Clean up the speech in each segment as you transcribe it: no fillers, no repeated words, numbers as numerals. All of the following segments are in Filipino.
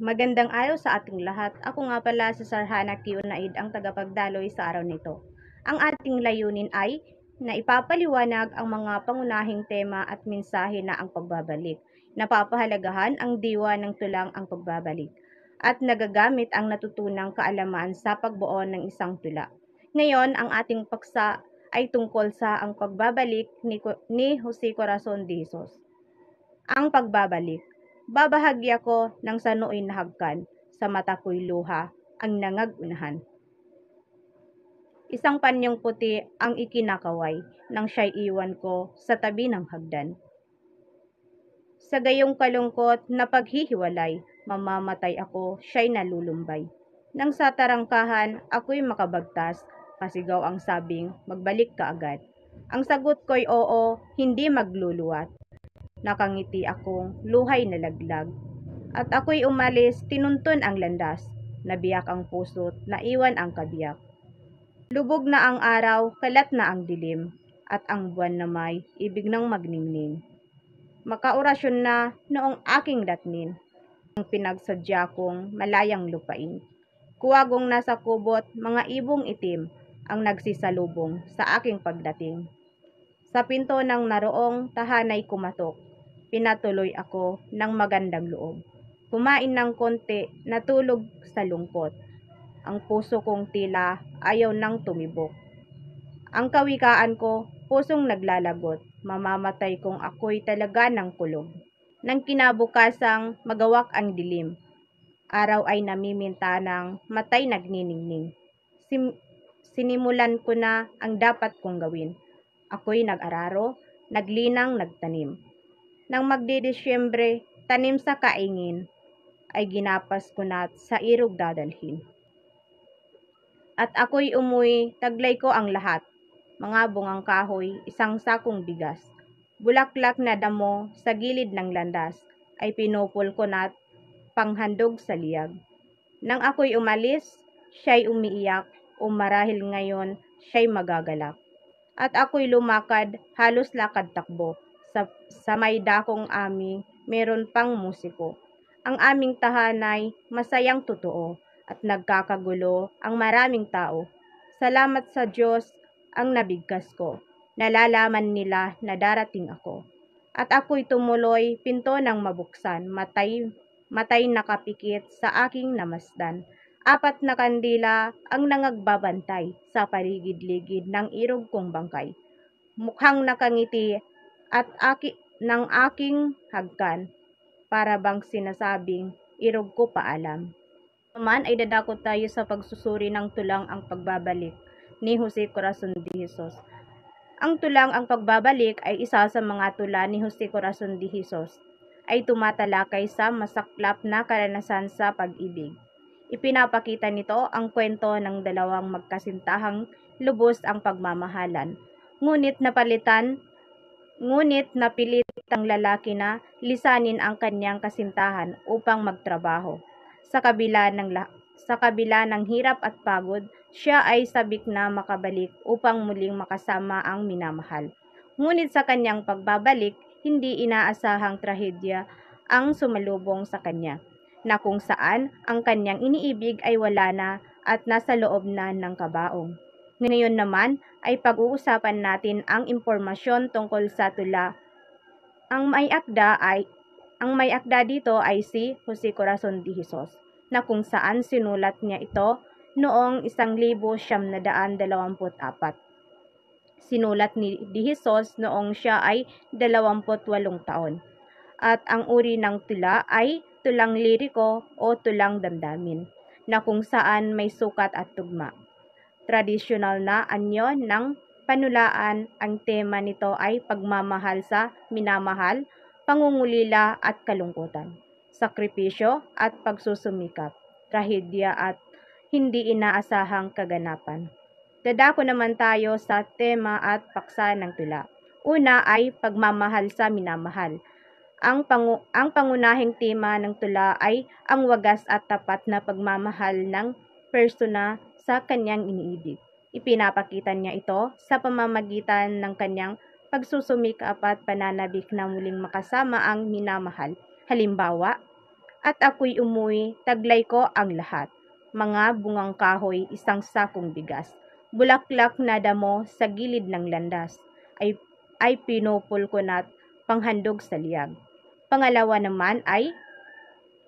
Magandang araw sa ating lahat. Ako nga pala si Sarhana Kiunaid, ang tagapagdaloy sa araw nito. Ang ating layunin ay na ipapaliwanag ang mga pangunahing tema at mensahe na ang pagbabalik. Napapahalagahan ang diwa ng tulang ang pagbabalik at nagagamit ang natutunang kaalaman sa pagbuo ng isang tula. Ngayon, ang ating paksa ay tungkol sa ang pagbabalik ni Jose Corazon de Jesus. Ang pagbabalik. Babahagya ko ng sanoy na hagkan, sa mata ko'y luha, ang nangag-unahan. Isang panyong puti ang ikinakaway, nang siya'y iwan ko sa tabi ng hagdan. Sa gayong kalungkot na paghihiwalay, mamamatay ako, siya'y nalulumbay. Nang sa tarangkahan, ako'y makabagtas, pasigaw ang sabing, magbalik ka agad. Ang sagot ko'y oo, hindi magluluwat. Nakangiti akong luhay na laglag. At ako'y umalis, tinuntun ang landas. Nabiyak ang puso't naiwan ang kabiyak. Lubog na ang araw, kalat na ang dilim. At ang buwan na may ibig ng magningning. Makaorasyon na noong aking datnin. Ang pinagsadya kong malayang lupain. Kuwagong nasa kubot, mga ibong itim ang nagsisalubong sa aking pagdating. Sa pinto ng naroong tahanay kumatok. Pinatuloy ako ng magandang loob. Kumain ng konti, natulog sa lungkot. Ang puso kong tila ayaw nang tumibok. Ang kawikaan ko, pusong naglalagot. Mamamatay kung ako'y talaga ng kulog. Nang kinabukasang magawak ang dilim. Araw ay namiminta ng matay nagniningning. Sinimulan ko na ang dapat kong gawin. Ako'y nag-araro, naglinang, nagtanim. Nang magdidisyembre, tanim sa kaingin, ay ginapas ko na sa irog dadalhin. At ako'y umuwi, taglay ko ang lahat. Mga bungang kahoy, isang sakong bigas. Bulaklak na damo sa gilid ng landas, ay pinupol ko na panghandog sa liyag. Nang ako'y umalis, siya'y umiiyak, o marahil ngayon, siya'y magagalak. At ako'y lumakad, halos lakad takbo. Sa may dakong aming, meron pang musiko. Ang aming tahanay, masayang totoo, at nagkakagulo ang maraming tao. Salamat sa Diyos ang nabigkas ko. Nalalaman nila na darating ako. At ako'y tumuloy, pinto ng mabuksan, matay nakapikit sa aking namasdan. 4 na kandila ang nangagbabantay sa paligid-ligid ng irog kong bangkay. Mukhang nakangiti at ng aking hagkan, para bang sinasabing irog ko paalam. Naman ay dadako tayo sa pagsusuri ng tulang ang pagbabalik ni Jose Corazon de Jesus. Ang tulang ang pagbabalik ay isa sa mga tula ni Jose Corazon de Jesus ay tumatalakay sa masaklap na karanasan sa pag-ibig. Ipinapakita nito ang kwento ng dalawang magkasintahang lubos ang pagmamahalan. Ngunit napilit ang lalaki na lisanin ang kanyang kasintahan upang magtrabaho. Sa kabila ng hirap at pagod, siya ay sabik na makabalik upang muling makasama ang minamahal. Ngunit sa kanyang pagbabalik, hindi inaasahang trahedya ang sumalubong sa kanya, na kung saan ang kanyang iniibig ay wala na at nasa loob na ng kabaong. Ngayon naman ay pag-uusapan natin ang impormasyon tungkol sa tula. Ang may akda dito ay si Jose Corazon de Jesus, na kung saan sinulat niya ito noong 1924. Sinulat ni de Jesus noong siya ay 28 taon. At ang uri ng tula ay tulang liriko o tulang damdamin, na kung saan may sukat at tugma. Tradisyonal na anyo ng panulaan, ang tema nito ay pagmamahal sa minamahal, pangungulila at kalungkutan, sakripisyo at pagsusumikap, trahedya at hindi inaasahang kaganapan. Dadako naman tayo sa tema at paksa ng tula. Una ay pagmamahal sa minamahal. Ang pangunahing tema ng tula ay ang wagas at tapat na pagmamahal ng persona sa kanyang iniibig. Ipinapakita niya ito sa pamamagitan ng kanyang pagsusumikap at pananabik na muling makasama ang minamahal. Halimbawa, At ako'y umuwi, taglay ko ang lahat. Mga bungang kahoy, isang sakong bigas. Bulaklak na damo sa gilid ng landas ay pinupul ko na't panghandog sa liyag. Pangalawa naman ay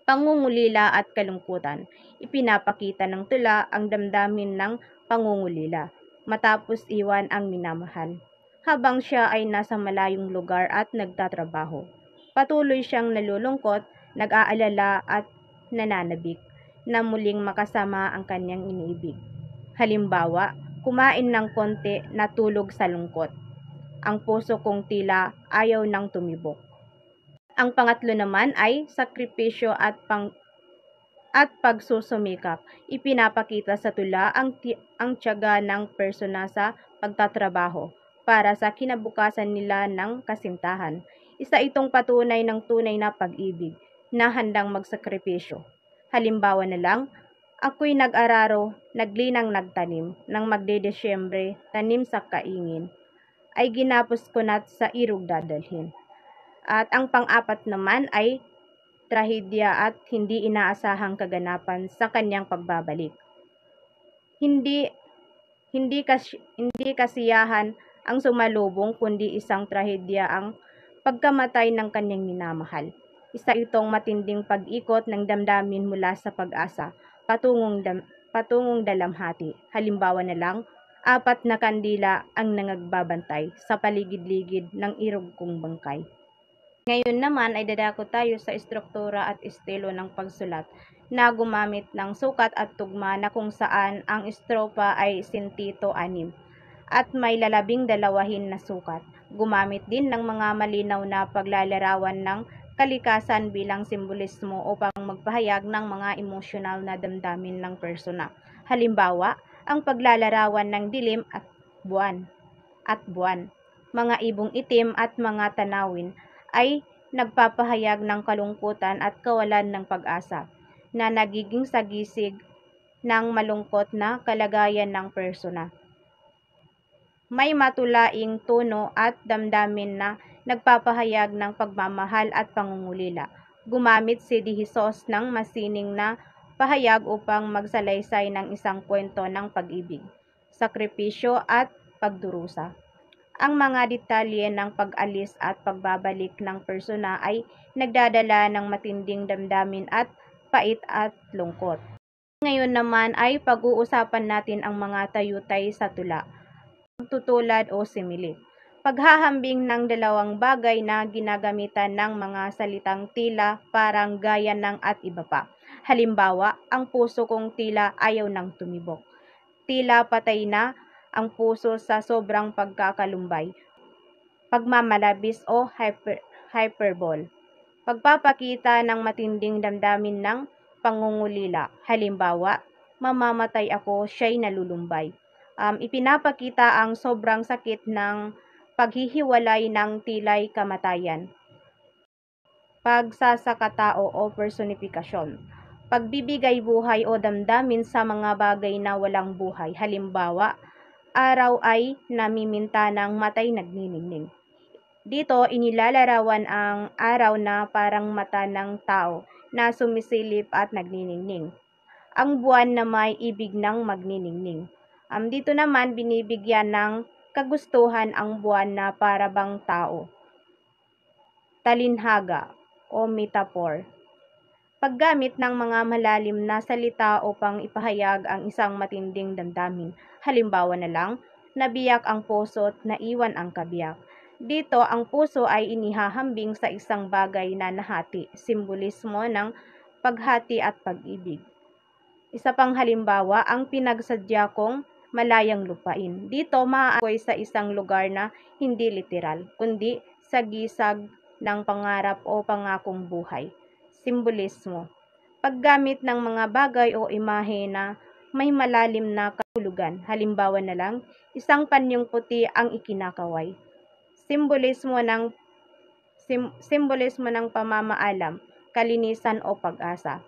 pangungulila at kalungkutan. Ipinapakita ng tula ang damdamin ng pangungulila matapos iwan ang minamahal. Habang siya ay nasa malayong lugar at nagtatrabaho. Patuloy siyang nalulungkot, nag-aalala at nananabik na muling makasama ang kanyang iniibig. Halimbawa, kumain ng konti, natulog sa lungkot. Ang puso kong tila ayaw nang tumibok. Ang pangatlo naman ay sakripisyo at pagsusumikap. Ipinapakita sa tula ang tiyaga ng persona sa pagtatrabaho para sa kinabukasan nila ng kasintahan. Isa itong patunay ng tunay na pag-ibig na handang magsakripisyo. Halimbawa na lang, ako'y nag-araro, naglinang nagtanim, nang magdedesyembre, tanim sa kaingin, ay ginapos ko na't sa irog dadalhin. At ang pang-apat naman ay trahedya at hindi inaasahang kaganapan sa kanyang pagbabalik. Hindi kasiyahan ang sumalubong kundi isang trahedya ang pagkamatay ng kanyang minamahal. Isa itong matinding pag-ikot ng damdamin mula sa pag-asa patungong dalamhati. Halimbawa na lang, 4 na kandila ang nangagbabantay sa paligid-ligid ng irog kong bangkay. Ngayon naman ay dadako tayo sa estruktura at estilo ng pagsulat na gumamit ng sukat at tugma na kung saan ang estropa ay sintito 6 at may 12 na sukat. Gumamit din ng mga malinaw na paglalarawan ng kalikasan bilang simbolismo upang magpahayag ng mga emosyonal na damdamin ng persona. Halimbawa, ang paglalarawan ng dilim at buwan, mga ibong itim at mga tanawin ay nagpapahayag ng kalungkutan at kawalan ng pag-asa na nagiging sagisig ng malungkot na kalagayan ng persona. May matulaing tono at damdamin na nagpapahayag ng pagmamahal at pangungulila. Gumamit si De Jesus ng masining na pahayag upang magsalaysay ng isang kwento ng pag-ibig, sakripisyo at pagdurusa. Ang mga detalye ng pag-alis at pagbabalik ng persona ay nagdadala ng matinding damdamin at pait at lungkot. Ngayon naman ay pag-uusapan natin ang mga tayutay sa tula, pagtutulad o simile. Paghahambing ng dalawang bagay na ginagamitan ng mga salitang tila, parang, gaya ng at iba pa. Halimbawa, ang puso kong tila ayaw nang tumibok. Tila patay na ang puso sa sobrang pagkakalumbay. Pagmamalabis o hyperbole. Pagpapakita ng matinding damdamin ng pangungulila. Halimbawa, mamamatay ako, siya'y nalulumbay. Ipinapakita ang sobrang sakit ng paghihiwalay ng tila'y kamatayan. Pagsasakatao o personifikasyon. Pagbibigay buhay o damdamin sa mga bagay na walang buhay. Halimbawa, araw ay namiminta ng matay nagniningning. Dito, inilalarawan ang araw na parang mata ng tao na sumisilip at nagniningning. Ang buwan na may ibig ng magniningning. Dito naman, binibigyan ng kagustuhan ang buwan na para bang tao. Talinhaga o metaphor. Paggamit ng mga malalim na salita upang ipahayag ang isang matinding damdamin. Halimbawa na lang, nabiyak ang puso't naiwan ang kabiyak. Dito, ang puso ay inihahambing sa isang bagay na nahati, simbolismo ng paghati at pag-ibig. Isa pang halimbawa, ang pinagsadya kong malayang lupain. Dito, maaakoy sa isang lugar na hindi literal, kundi sagisag ng pangarap o pangakong buhay. Simbolismo. Paggamit ng mga bagay o imahe na may malalim na kahulugan. Halimbawa na lang, isang panyong puti ang ikinakaway. Simbolismo ng pamamaalam, kalinisan o pag-asa.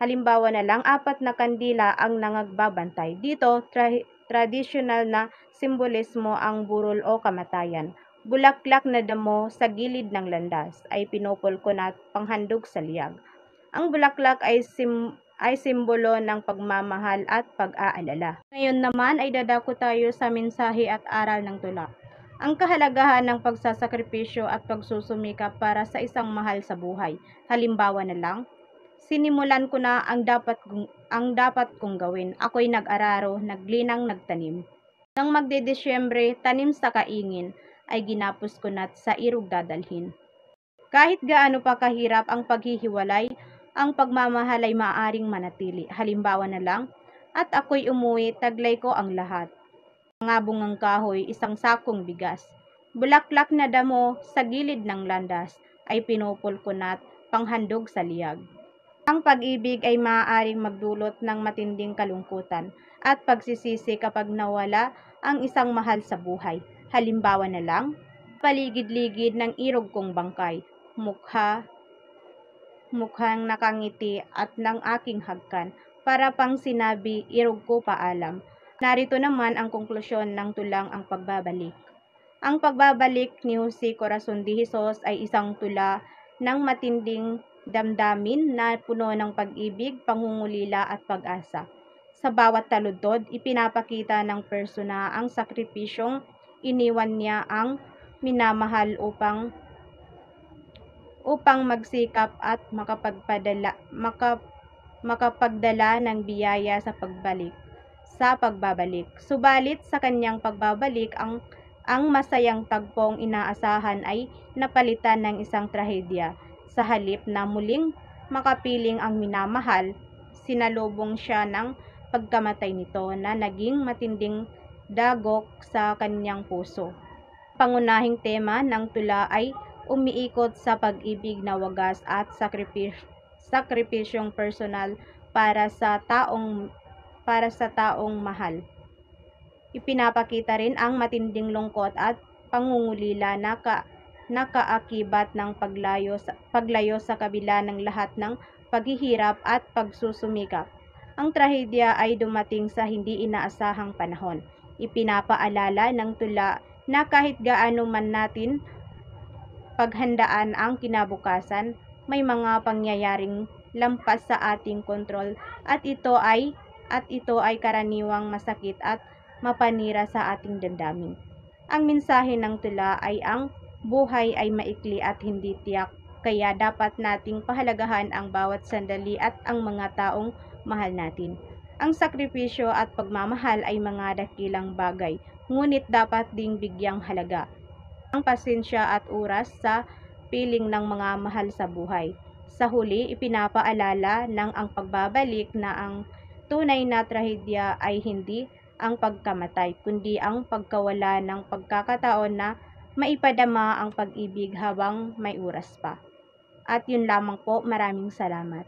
Halimbawa na lang, 4 na kandila ang nangagbabantay. Dito, tradisyonal na simbolismo ang burol o kamatayan. Bulaklak na damo sa gilid ng landas ay pinupulkon at panghandog sa liyag. Ang bulaklak ay simbolo ng pagmamahal at pag-aalala. Ngayon naman ay dadako tayo sa mensahe at aral ng tula. Ang kahalagahan ng pagsasakripisyo at pagsusumikap para sa isang mahal sa buhay. Halimbawa na lang, sinimulan ko na ang dapat kong gawin. Ako'y nag-araro, naglinang, nagtanim. Nang magdedesyembre, tanim sa kaingin, ay ginapos ko na't sa irog dadalhin. Kahit gaano pa kahirap ang paghihiwalay, ang pagmamahal ay maaaring manatili. Halimbawa na lang, at ako'y umuwi, taglay ko ang lahat. Mga bungang kahoy, isang sakong bigas. Bulaklak na damo sa gilid ng landas ay pinupul ko na't panghandog sa liyag. Ang pag-ibig ay maaaring magdulot ng matinding kalungkutan at pagsisisi kapag nawala ang isang mahal sa buhay. Halimbawa na lang, paligid-ligid ng irog kong bangkay, mukhang nakangiti at ng aking hagkan, para pang sinabi, irog ko paalam. Narito naman ang konklusyon ng tulang ang pagbabalik. Ang pagbabalik ni Jose Corazon de Jesus ay isang tula ng matinding damdamin na puno ng pag-ibig, pangungulila at pag-asa. Sa bawat taludtod, ipinapakita ng persona ang sakripisyong iniwan niya ang minamahal upang magsikap at makapagdala ng biyaya sa pagbabalik. Subalit sa kanyang pagbabalik, ang masayang tagpong inaasahan ay napalitan ng isang trahedya. Sa halip na muling makapiling ang minamahal, sinalubong siya ng pagkamatay nito na naging matinding dagok sa kanyang puso. Pangunahing tema ng tula ay umiikot sa pag-ibig na wagas at sakripisyong personal para sa taong mahal. Ipinapakita rin ang matinding lungkot at pangungulila na kaakibat ng paglayo sa kabila ng lahat ng paghihirap at pagsusumikap. Ang trahedya ay dumating sa hindi inaasahang panahon. Ipinapaalala ng tula na kahit gaano man natin paghandaan ang kinabukasan, may mga pangyayaring lampas sa ating kontrol at ito ay karaniwang masakit at mapanira sa ating damdamin. Ang mensahe ng tula ay ang buhay ay maikli at hindi tiyak, kaya dapat nating pahalagahan ang bawat sandali at ang mga taong mahal natin. Ang sakripisyo at pagmamahal ay mga dakilang bagay, ngunit dapat ding bigyang halaga ang pasensya at oras sa piling ng mga mahal sa buhay. Sa huli, ipinapaalala ng ang pagbabalik na ang tunay na trahedya ay hindi ang pagkamatay, kundi ang pagkawala ng pagkakataon na maipadama ang pag-ibig habang may oras pa. At yun lamang po, maraming salamat.